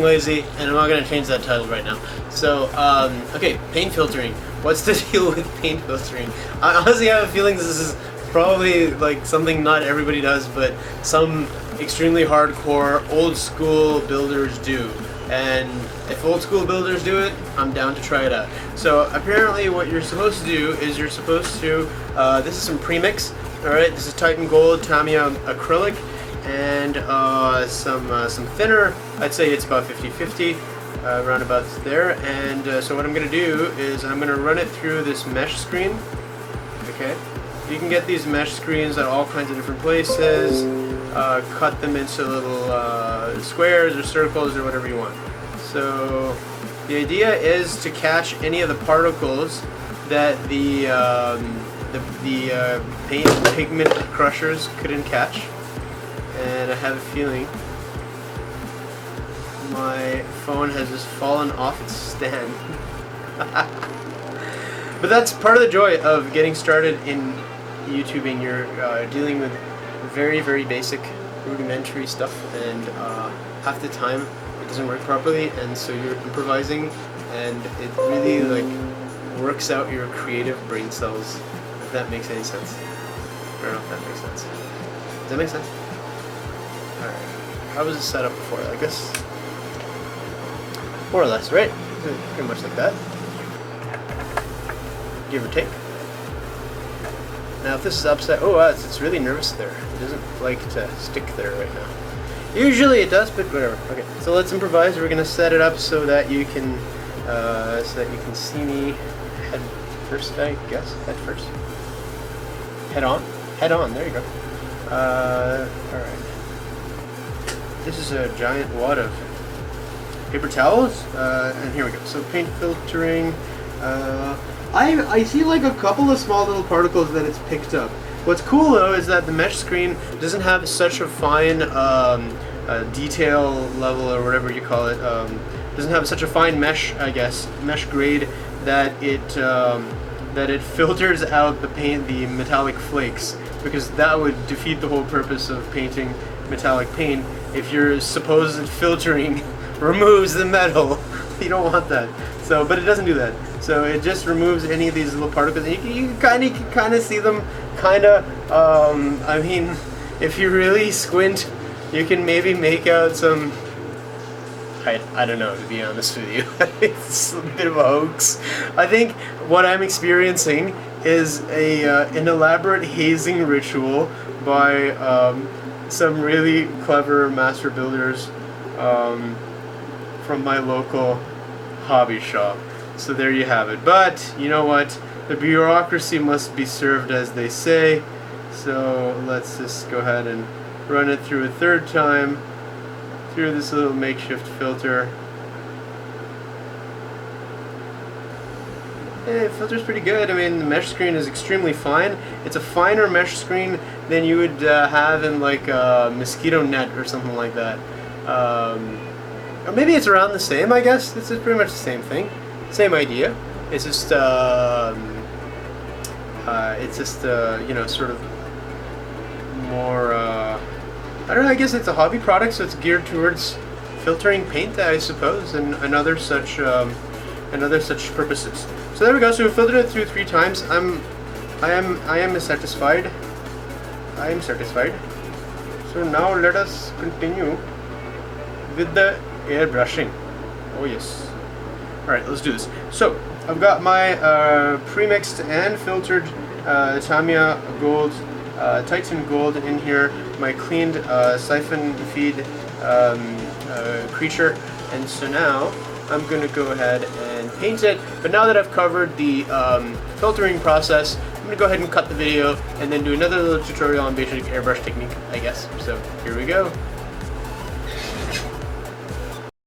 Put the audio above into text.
lazy, and I'm not going to change that title right now. So, okay, paint filtering. What's the deal with paint filtering? I honestly have a feeling this is probably like something not everybody does, but some extremely hardcore old school builders do. And if old school builders do it, I'm down to try it out. So apparently what you're supposed to do is you're supposed to, this is some premix, alright, this is Titan Gold Tamiya acrylic, and some thinner. I'd say it's about 50-50, around about there. And so what I'm going to do is I'm going to run it through this mesh screen. Okay, you can get these mesh screens at all kinds of different places. Cut them into little squares or circles or whatever you want. So the idea is to catch any of the particles that the pigment crushers couldn't catch. And I have a feeling my phone has just fallen off its stand. But that's part of the joy of getting started in YouTubing. You're dealing with very, very basic, rudimentary stuff, and half the time it doesn't work properly, and so you're improvising, and it really like works out your creative brain cells, if that makes any sense. I don't know if that makes sense. Does that make sense? Alright, how was it set up before? I guess more or less, right? Pretty much like that, give or take. Now if this is upside, oh it's really nervous there. It doesn't like to stick there right now. Usually it does, but whatever. Okay, so let's improvise. We're gonna set it up so that you can see me head first, I guess. Head first. Head on. Head on. There you go. All right. This is a giant wad of paper towels, and here we go. So paint filtering. I see like a couple of small little particles that it's picked up. What's cool though is that the mesh screen doesn't have such a fine detail level, or whatever you call it. Doesn't have such a fine mesh, I guess, mesh grade that it filters out the metallic flakes, because that would defeat the whole purpose of painting metallic paint. If your supposed filtering removes the metal, you don't want that. So, but it doesn't do that. So it just removes any of these little particles. And you can kind of see them, I mean, if you really squint, you can maybe make out some. I don't know, to be honest with you. It's a bit of a hoax. I think what I'm experiencing is an elaborate hazing ritual by some really clever master builders from my local hobby shop. So there you have it. But you know what? The bureaucracy must be served, as they say. So let's just go ahead and run it through a third time through this little makeshift filter. It filters pretty good. I mean, the mesh screen is extremely fine. It's a finer mesh screen than you would have in like a mosquito net or something like that. Or maybe it's around the same, I guess. It's pretty much the same thing. Same idea. It's just, you know, sort of more, I don't know, I guess it's a hobby product, so it's geared towards filtering paint, I suppose, and other such purposes. So there we go. So we filtered it through 3 times. I am satisfied. I am satisfied. So now let us continue with the airbrushing. Oh yes. Alright, let's do this. So I've got my pre-mixed and filtered Tamiya Gold, Titan Gold in here, my cleaned siphon feed creature, and so now I'm going to go ahead and paint it. But now that I've covered the filtering process, I'm going to go ahead and cut the video and then do another little tutorial on basic airbrush technique, I guess. So here we go.